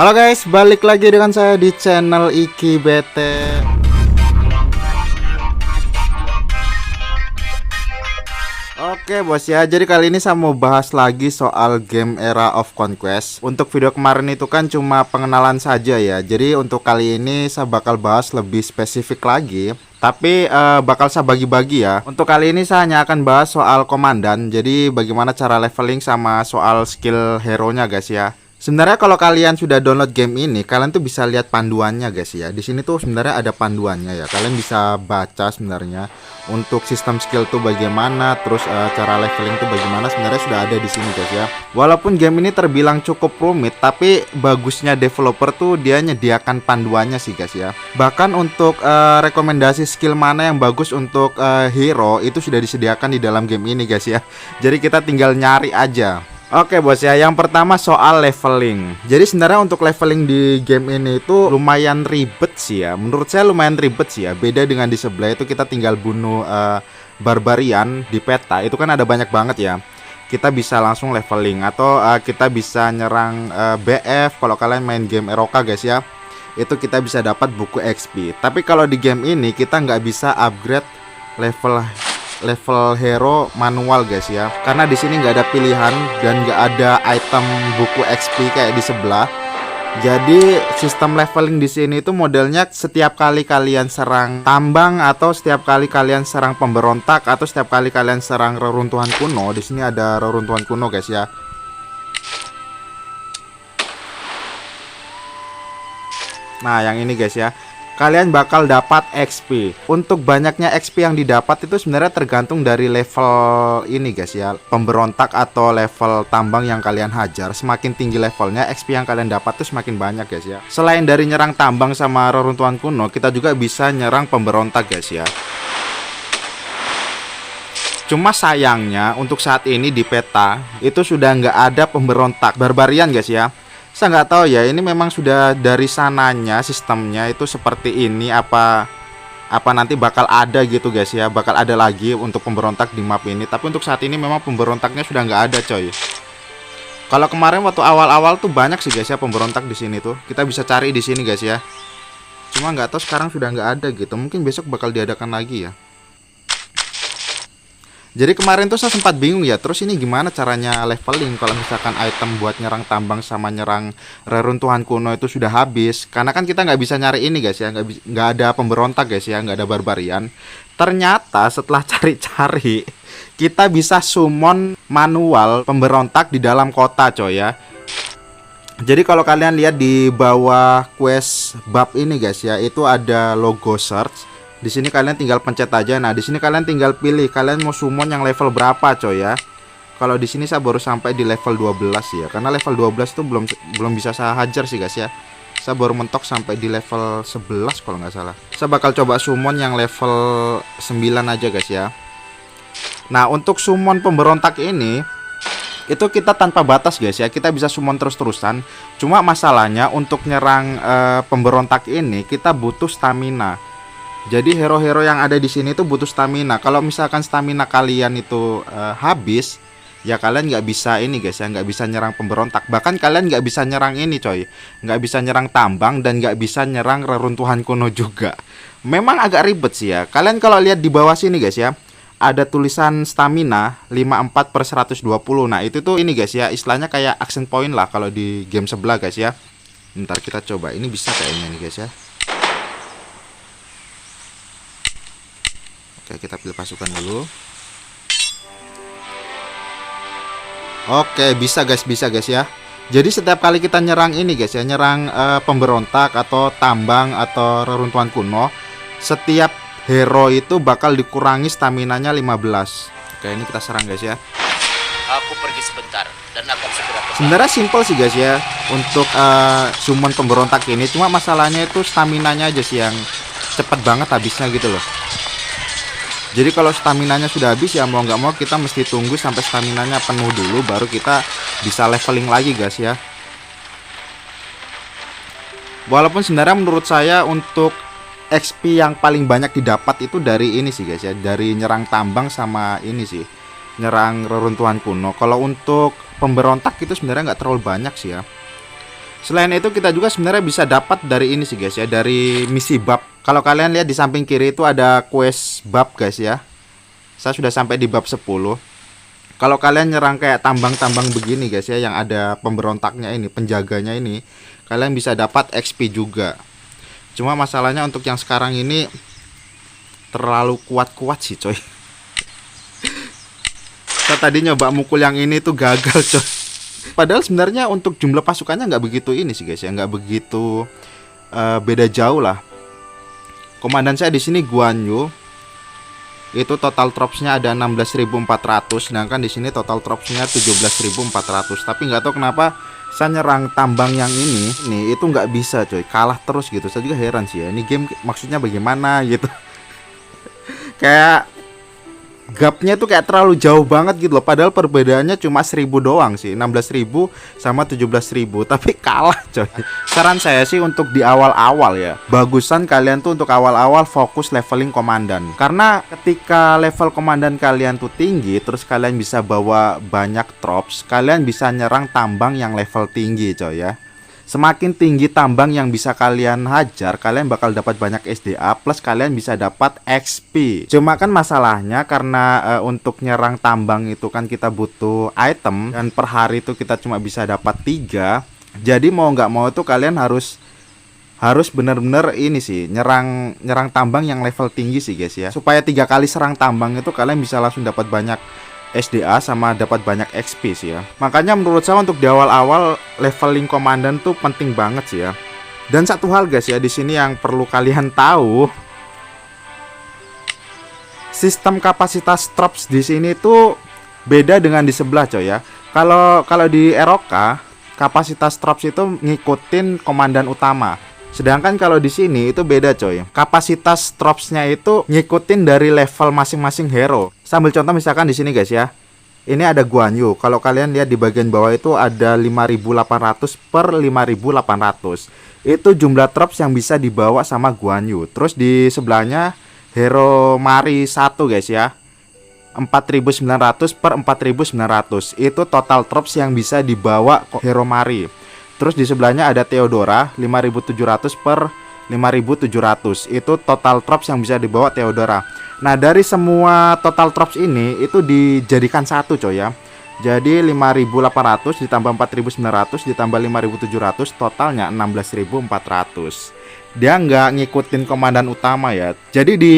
Halo guys, balik lagi dengan saya di channel Iki Bete. Oke bos ya, jadi kali ini saya mau bahas lagi soal game Era of Conquest. Untuk video kemarin itu kan cuma pengenalan saja ya. Jadi untuk kali ini saya bakal bahas lebih spesifik lagi. Tapi bakal saya bagi-bagi ya. Untuk kali ini saya hanya akan bahas soal komandan. Jadi bagaimana cara leveling sama soal skill hero-nya guys ya. Sebenarnya kalau kalian sudah download game ini, kalian tuh bisa lihat panduannya guys ya. Di sini tuh sebenarnya ada panduannya ya. Kalian bisa baca sebenarnya untuk sistem skill tuh bagaimana, terus cara leveling tuh bagaimana, sebenarnya sudah ada di sini guys ya. Walaupun game ini terbilang cukup rumit, tapi bagusnya developer tuh dia nyediakan panduannya sih guys ya. Bahkan untuk rekomendasi skill mana yang bagus untuk hero itu sudah disediakan di dalam game ini guys ya. Jadi kita tinggal nyari aja. Oke bos ya, yang pertama soal leveling. Jadi sebenarnya untuk leveling di game ini itu lumayan ribet sih ya. Menurut saya lumayan ribet sih ya. Beda dengan di sebelah itu kita tinggal bunuh barbarian di peta. Itu kan ada banyak banget ya. Kita bisa langsung leveling atau kita bisa nyerang BF kalau kalian main game Eroka guys ya. Itu kita bisa dapat buku XP. Tapi kalau di game ini kita nggak bisa upgrade level hero manual guys ya, karena di sini nggak ada pilihan dan nggak ada item buku XP kayak di sebelah. Jadi sistem leveling di sini itu modelnya setiap kali kalian serang tambang atau setiap kali kalian serang pemberontak atau setiap kali kalian serang reruntuhan kuno. Di sini ada reruntuhan kuno guys ya. Nah yang ini guys ya, kalian bakal dapat XP. Untuk banyaknya XP yang didapat itu sebenarnya tergantung dari level ini guys ya, pemberontak atau level tambang yang kalian hajar. Semakin tinggi levelnya, XP yang kalian dapat tuh semakin banyak guys ya. Selain dari nyerang tambang sama reruntuhan kuno, kita juga bisa nyerang pemberontak guys ya. Cuma sayangnya untuk saat ini di peta itu sudah nggak ada pemberontak barbarian guys ya. Saya nggak tahu ya, ini memang sudah dari sananya sistemnya itu seperti ini, apa nanti bakal ada gitu guys ya, bakal ada lagi untuk pemberontak di map ini. Tapi untuk saat ini memang pemberontaknya sudah nggak ada coy. Kalau kemarin waktu awal-awal tuh banyak sih guys ya pemberontak di sini tuh, kita bisa cari di sini guys ya. Cuma nggak tahu sekarang sudah nggak ada gitu, mungkin besok bakal diadakan lagi ya. Jadi kemarin tuh saya sempat bingung ya, terus ini gimana caranya leveling kalau misalkan item buat nyerang tambang sama nyerang reruntuhan kuno itu sudah habis. Karena kan kita nggak bisa nyari ini guys ya, nggak ada pemberontak guys ya, nggak ada barbarian. Ternyata setelah cari-cari kita bisa summon manual pemberontak di dalam kota coy ya. Jadi kalau kalian lihat di bawah quest bab ini guys ya, itu ada logo search. Di sini kalian tinggal pencet aja. Nah, di sini kalian tinggal pilih kalian mau summon yang level berapa, coy ya. Kalau di sini saya baru sampai di level 12 ya. Karena level 12 itu belum bisa saya hajar sih, guys ya. Saya baru mentok sampai di level 11 kalau nggak salah. Saya bakal coba summon yang level 9 aja, guys ya. Nah, untuk summon pemberontak ini itu kita tanpa batas, guys ya. Kita bisa summon terus-terusan. Cuma masalahnya untuk nyerang pemberontak ini kita butuh stamina. Jadi hero-hero yang ada di sini tuh butuh stamina. Kalau misalkan stamina kalian itu habis, ya kalian nggak bisa ini guys ya, nggak bisa nyerang pemberontak. Bahkan kalian nggak bisa nyerang ini coy, nggak bisa nyerang tambang dan nggak bisa nyerang reruntuhan kuno juga. Memang agak ribet sih ya. Kalian kalau lihat di bawah sini guys ya, ada tulisan stamina 54/120. Nah itu tuh ini guys ya, istilahnya kayak action point lah kalau di game sebelah guys ya. Ntar kita coba, ini bisa kayaknya nih guys ya. Oke, kita pilih pasukan dulu. Oke, bisa guys ya. Jadi setiap kali kita nyerang ini guys ya, nyerang pemberontak atau tambang atau reruntuhan kuno, setiap hero itu bakal dikurangi staminanya 15. Oke, ini kita serang guys ya. Aku pergi sebentar dan akan segera kembali. Sebenarnya simple sih guys ya untuk summon pemberontak ini, cuma masalahnya itu staminanya aja sih yang cepet banget habisnya gitu loh. Jadi kalau staminanya sudah habis ya mau nggak mau kita mesti tunggu sampai staminanya penuh dulu baru kita bisa leveling lagi guys ya. Walaupun sebenarnya menurut saya untuk XP yang paling banyak didapat itu dari ini sih guys ya, dari nyerang tambang sama ini sih, nyerang reruntuhan kuno. Kalau untuk pemberontak itu sebenarnya nggak terlalu banyak sih ya. Selain itu kita juga sebenarnya bisa dapat dari ini sih guys ya, dari misi bab. Kalau kalian lihat di samping kiri itu ada quest bab guys ya. Saya sudah sampai di bab 10. Kalau kalian nyerang kayak tambang-tambang begini guys ya, yang ada pemberontaknya ini, penjaganya ini, kalian bisa dapat XP juga. Cuma masalahnya untuk yang sekarang ini terlalu kuat-kuat sih coy. Saya tadi nyoba mukul yang ini tuh gagal coy. Padahal sebenarnya untuk jumlah pasukannya nggak begitu ini sih guys ya, nggak begitu beda jauh lah. Komandan saya di sini Guan Yu. Itu total tropsnya ada 16.400, sedangkan di sini total tropsnya 17.400. Tapi nggak tahu kenapa saya nyerang tambang yang ini nih itu nggak bisa coy, kalah terus gitu. Saya juga heran sih ya, ini game maksudnya bagaimana gitu. Kayak gapnya tuh kayak terlalu jauh banget gitu loh. Padahal perbedaannya cuma 1000 doang sih, 16.000 sama 17.000, tapi kalah coy. Saran saya sih untuk di awal-awal ya, bagusan kalian tuh untuk awal-awal fokus leveling komandan. Karena ketika level komandan kalian tuh tinggi, terus kalian bisa bawa banyak troops, kalian bisa nyerang tambang yang level tinggi coy ya. Semakin tinggi tambang yang bisa kalian hajar, kalian bakal dapat banyak SDA plus kalian bisa dapat XP. Cuma kan masalahnya karena untuk nyerang tambang itu kan kita butuh item dan per hari itu kita cuma bisa dapat 3. Jadi mau nggak mau itu kalian harus bener-bener ini sih nyerang tambang yang level tinggi sih guys ya. Supaya 3 kali serang tambang itu kalian bisa langsung dapat banyak SDA sama dapat banyak XP sih ya. Makanya menurut saya untuk di awal-awal leveling komandan tuh penting banget sih ya. Dan satu hal guys ya, di sini yang perlu kalian tahu, sistem kapasitas troops di sini tuh beda dengan di sebelah coy ya. Kalau di Eroka kapasitas troops itu ngikutin komandan utama. Sedangkan kalau di sini itu beda coy. Kapasitas tropsnya itu ngikutin dari level masing-masing hero. Sambil contoh misalkan di sini guys ya. Ini ada Guan Yu. Kalau kalian lihat di bagian bawah itu ada 5.800 per 5.800. Itu jumlah trops yang bisa dibawa sama Guan Yu. Terus di sebelahnya hero Mari 1 guys ya. 4.900 per 4.900. Itu total trops yang bisa dibawa hero Mari. Terus di sebelahnya ada Theodora 5.700 per 5.700. Itu total troops yang bisa dibawa Theodora. Nah dari semua total troops ini itu dijadikan satu coy ya. Jadi 5.800 ditambah 4.900 ditambah 5.700 totalnya 16.400. Dia nggak ngikutin komandan utama ya. Jadi di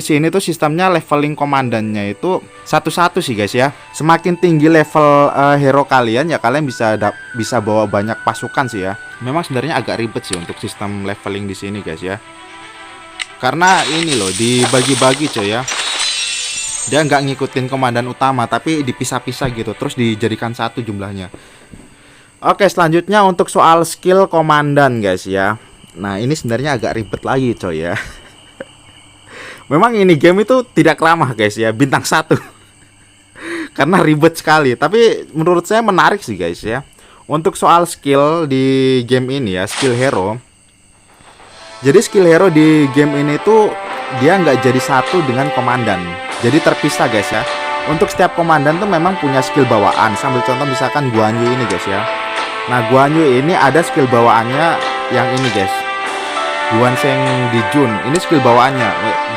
sini tuh sistemnya leveling komandannya itu satu-satu sih guys ya. Semakin tinggi level hero kalian ya kalian bisa bawa banyak pasukan sih ya. Memang sebenarnya agak ribet sih untuk sistem leveling di sini guys ya. Karena ini loh dibagi-bagi coy ya. Dia nggak ngikutin komandan utama tapi dipisah-pisah gitu, terus dijadikan satu jumlahnya. Oke, selanjutnya untuk soal skill komandan guys ya. Nah ini sebenarnya agak ribet lagi coy ya. Memang ini game itu tidak ramah guys ya, bintang 1. Karena ribet sekali. Tapi menurut saya menarik sih guys ya. Untuk soal skill di game ini ya, skill hero. Jadi skill hero di game ini tuh dia nggak jadi satu dengan komandan. Jadi terpisah guys ya. Untuk setiap komandan tuh memang punya skill bawaan. Sambil contoh misalkan Guan Yu ini guys ya. Nah Guan Yu ini ada skill bawaannya yang ini guys, Guan Sheng Di Jun. Ini skill bawaannya.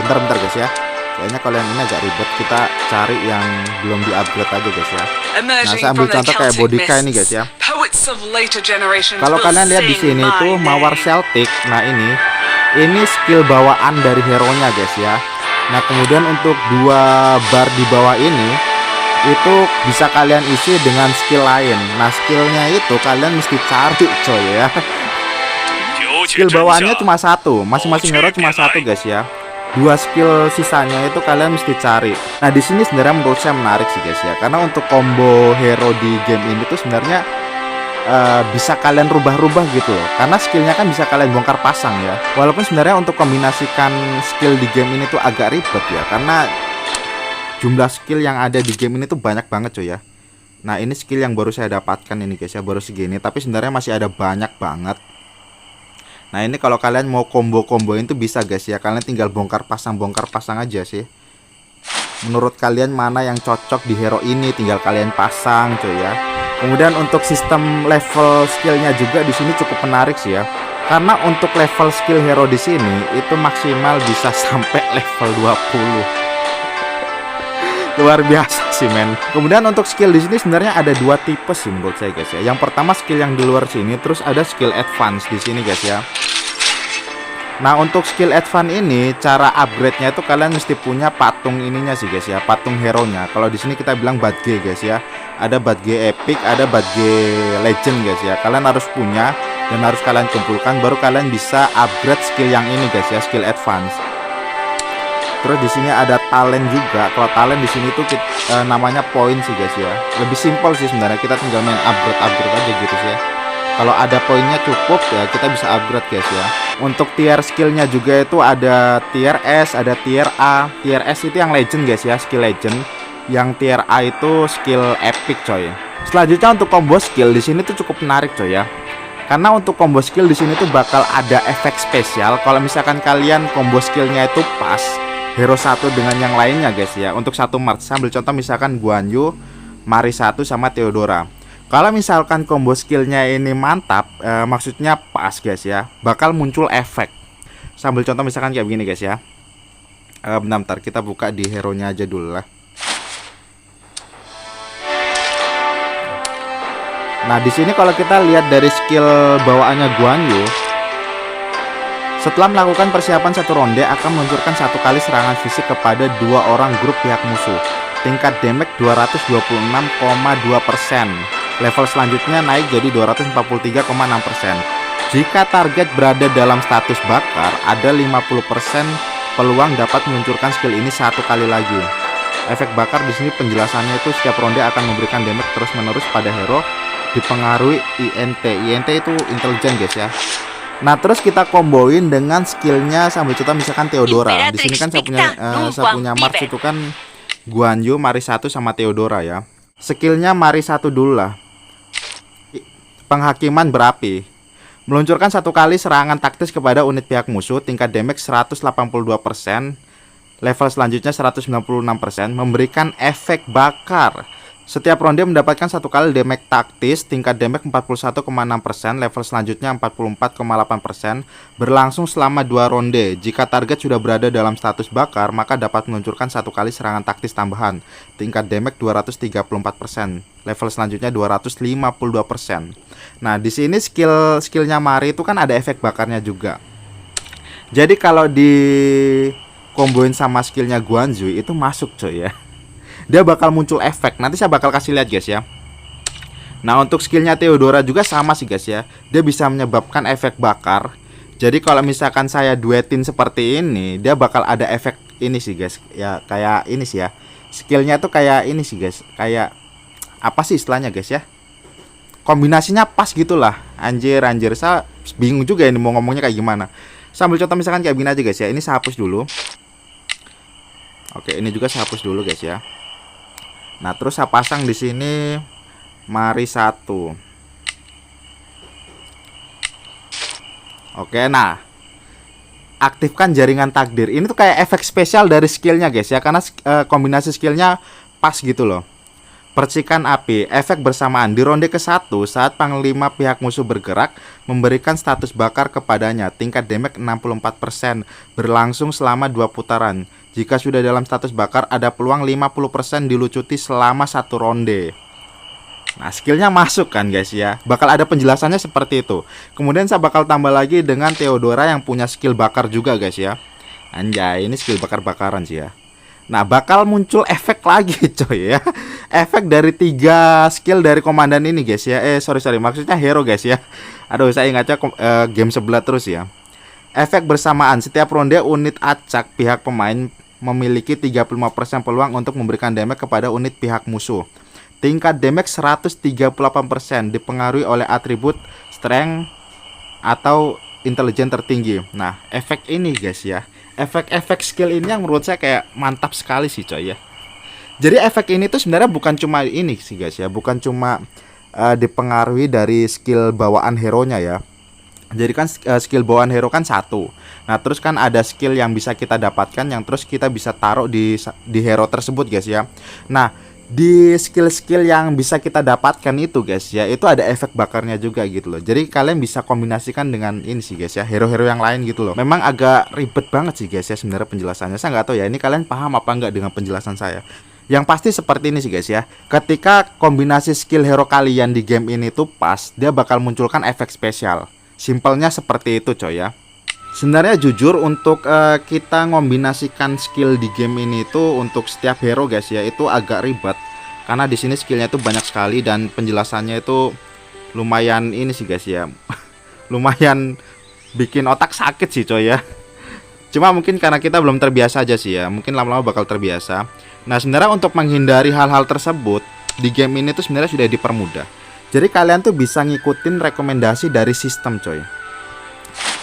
Bentar guys ya. Kayaknya kalau yang ini agak ribet, kita cari yang belum di-upgrade aja guys ya. Nah, saya ambil contoh kayak Bodica ini guys ya. Kalau kalian lihat di sini tuh Mawar Celtic. Nah, ini skill bawaan dari hero-nya guys ya. Nah, kemudian untuk 2 bar di bawah ini itu bisa kalian isi dengan skill lain. Nah, skillnya itu kalian mesti cari coy ya. Skill bawaannya cuma satu, masing-masing hero cuma satu guys ya. 2 skill sisanya itu kalian mesti cari. Nah di sini sebenarnya menurut saya menarik sih guys ya, karena untuk combo hero di game ini tuh sebenarnya bisa kalian rubah-rubah gitu loh. Karena skillnya kan bisa kalian bongkar pasang ya. Walaupun sebenarnya untuk kombinasikan skill di game ini tuh agak ribet ya, karena jumlah skill yang ada di game ini tuh banyak banget coy ya. Nah ini skill yang baru saya dapatkan ini guys ya, baru segini. Tapi sebenarnya masih ada banyak banget. Nah ini kalau kalian mau combo-comboin tuh bisa guys ya. Kalian tinggal bongkar pasang aja sih. Menurut kalian mana yang cocok di hero ini, tinggal kalian pasang coy ya. Kemudian untuk sistem level skillnya juga di sini cukup menarik sih ya. Karena untuk level skill hero di sini itu maksimal bisa sampai level 20. Luar biasa sih men. Kemudian untuk skill di sini sebenarnya ada dua tipe sih menurut saya guys ya. Yang pertama skill yang di luar sini, terus ada skill advance di sini guys ya. Nah untuk skill advance ini cara upgrade-nya itu kalian mesti punya patung ininya sih guys ya, patung hero-nya. Kalau di sini kita bilang badge guys ya. Ada badge epic, ada badge legend guys ya. Kalian harus punya dan harus kalian kumpulkan baru kalian bisa upgrade skill yang ini guys ya, skill advance. Terus di sini ada talent juga. Kalau talent di sini tuh namanya poin sih guys ya. Lebih simpel sih sebenarnya, kita tinggal main upgrade aja gitu sih ya. Kalau ada poinnya cukup ya kita bisa upgrade guys ya. Untuk tier skillnya juga itu ada tier S, ada tier A. Tier S itu yang legend guys ya, skill legend. Yang tier A itu skill epic coy. Selanjutnya untuk combo skill di sini tuh cukup menarik coy ya. Karena untuk combo skill di sini tuh bakal ada efek spesial kalau misalkan kalian combo skillnya itu pas hero satu dengan yang lainnya guys ya. Untuk satu Mars, sambil contoh misalkan Guan Yu, Mari 1 sama Theodora. Kalau misalkan combo skillnya ini mantap, maksudnya pas guys ya, bakal muncul efek. Sambil contoh misalkan kayak begini guys ya. Bentar, kita buka di hero-nya aja dulu lah. Nah di sini kalau kita lihat dari skill bawaannya Guan Yu, setelah melakukan persiapan satu ronde akan meluncurkan satu kali serangan fisik kepada dua orang grup pihak musuh. Tingkat damage 226,2%. Level selanjutnya naik jadi 243,6%. Jika target berada dalam status bakar, ada 50% peluang dapat meluncurkan skill ini satu kali lagi. Efek bakar di sini penjelasannya itu setiap ronde akan memberikan damage terus-menerus pada hero dipengaruhi INT. INT itu intelijen guys ya. Nah terus kita komboin dengan skillnya sambil contoh misalkan Theodora. Di sini kan saya punya Mars itu kan Guan Yu, Mari 1 sama Theodora ya. Skillnya Mari 1 dulu lah. Penghakiman berapi. Meluncurkan satu kali serangan taktis kepada unit pihak musuh. Tingkat damage 182%. Level selanjutnya 196%. Memberikan efek bakar. Setiap ronde mendapatkan satu kali damage taktis. Tingkat damage 41,6%. Level selanjutnya 44,8%. Berlangsung selama 2 ronde. Jika target sudah berada dalam status bakar, maka dapat meluncurkan satu kali serangan taktis tambahan. Tingkat damage 234%. Level selanjutnya 252%. Nah di sini skillnya Mari itu kan ada efek bakarnya juga. Jadi kalau di komboin sama skillnya Guan Yu itu masuk coy ya. Dia bakal muncul efek. Nanti saya bakal kasih lihat guys ya. Nah untuk skillnya Theodora juga sama sih guys ya. Dia bisa menyebabkan efek bakar. Jadi kalau misalkan saya duetin seperti ini, dia bakal ada efek ini sih guys. Ya kayak ini sih ya. Skillnya tuh kayak ini sih guys. Kayak apa sih istilahnya guys ya, kombinasinya pas gitulah. Anjir saya bingung juga ini mau ngomongnya kayak gimana. Sambil contoh misalkan kayak begini aja guys ya. Ini saya hapus dulu. Oke ini juga saya hapus dulu guys ya. Nah terus saya pasang di sini Mari 1. Oke nah aktifkan jaringan takdir. Ini tuh kayak efek spesial dari skillnya guys ya. Karena kombinasi skillnya pas gitu loh. Percikan api, efek bersamaan di ronde ke-1 saat panglima pihak musuh bergerak memberikan status bakar kepadanya. Tingkat damage 64%, berlangsung selama 2 putaran. Jika sudah dalam status bakar, ada peluang 50% dilucuti selama 1 ronde. Nah skillnya masuk kan guys ya. Bakal ada penjelasannya seperti itu. Kemudian saya bakal tambah lagi dengan Theodora yang punya skill bakar juga guys ya. Anjay ini skill bakar-bakaran sih ya. Nah bakal muncul efek lagi coy ya. Efek dari 3 skill dari komandan ini guys ya. Sorry maksudnya hero guys ya. Aduh saya ingatnya game sebelah terus ya. Efek bersamaan, setiap ronde unit acak pihak pemain memiliki 35% peluang untuk memberikan damage kepada unit pihak musuh. Tingkat damage 138%, dipengaruhi oleh atribut strength atau intelijen tertinggi. Nah efek ini guys ya, efek-efek skill ini yang menurut saya kayak mantap sekali sih coy ya. Jadi efek ini tuh sebenarnya bukan cuma ini sih guys ya, bukan cuma dipengaruhi dari skill bawaan hero-nya ya. Jadi kan skill bawaan hero kan 1. Nah terus kan ada skill yang bisa kita dapatkan yang terus kita bisa taruh di hero tersebut guys ya. Nah di skill-skill yang bisa kita dapatkan itu guys ya, itu ada efek bakarnya juga gitu loh. Jadi kalian bisa kombinasikan dengan ini sih guys ya, hero-hero yang lain gitu loh. Memang agak ribet banget sih guys ya sebenarnya penjelasannya. Saya nggak tahu ya ini kalian paham apa enggak dengan penjelasan saya. Yang pasti seperti ini sih guys ya. Ketika kombinasi skill hero kalian di game ini tuh pas, dia bakal munculkan efek spesial. Simpelnya seperti itu coy ya. Sebenarnya jujur untuk kita ngombinasikan skill di game ini tuh untuk setiap hero guys ya, itu agak ribet. Karena di sini skillnya itu banyak sekali dan penjelasannya itu lumayan ini sih guys ya. Lumayan bikin otak sakit sih coy ya. Cuma mungkin karena kita belum terbiasa aja sih ya. Mungkin lama-lama bakal terbiasa. Nah, sebenarnya untuk menghindari hal-hal tersebut di game ini tuh sebenarnya sudah dipermudah. Jadi kalian tuh bisa ngikutin rekomendasi dari sistem coy.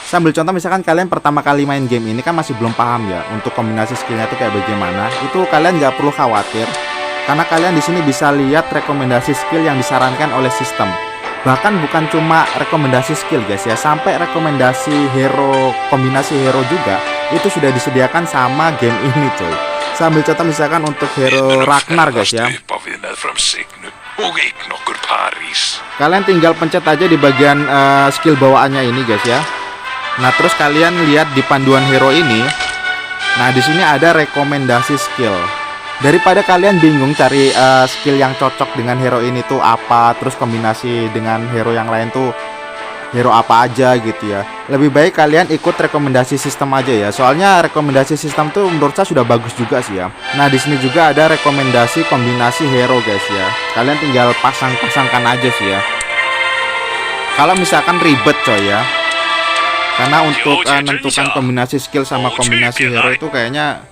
Sambil contoh, misalkan kalian pertama kali main game ini kan masih belum paham ya untuk kombinasi skillnya itu kayak bagaimana. Itu kalian nggak perlu khawatir karena kalian di sini bisa lihat rekomendasi skill yang disarankan oleh sistem. Bahkan bukan cuma rekomendasi skill guys ya, sampai rekomendasi hero, kombinasi hero juga itu sudah disediakan sama game ini coy. Sambil contoh misalkan untuk hero Ragnar guys ya, kalian tinggal pencet aja di bagian skill bawaannya ini guys ya. Nah, terus kalian lihat di panduan hero ini. Nah, di sini ada rekomendasi skill. Daripada kalian bingung cari skill yang cocok dengan hero ini tuh apa, terus kombinasi dengan hero yang lain tuh hero apa aja gitu ya. Lebih baik kalian ikut rekomendasi sistem aja ya. Soalnya rekomendasi sistem tuh menurut saya sudah bagus juga sih ya. Nah, di sini juga ada rekomendasi kombinasi hero guys ya. Kalian tinggal pasang-pasangkan aja sih ya. Kalau misalkan ribet coy ya. Karena untuk menentukan kombinasi skill sama kombinasi hero itu kayaknya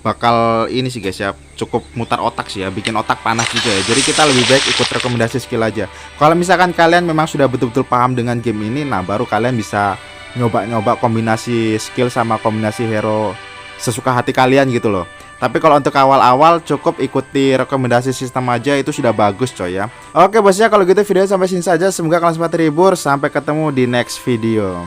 bakal ini sih guys ya, cukup mutar otak sih ya, bikin otak panas juga ya. Jadi kita lebih baik ikut rekomendasi skill aja. Kalau misalkan kalian memang sudah betul-betul paham dengan game ini, nah baru kalian bisa nyoba-nyoba kombinasi skill sama kombinasi hero sesuka hati kalian gitu loh. Tapi kalau untuk awal-awal cukup ikuti rekomendasi sistem aja, itu sudah bagus coy ya. Oke bosnya, kalau gitu video sampai sini saja. Semoga kalian sempat terhibur. Sampai ketemu di next video.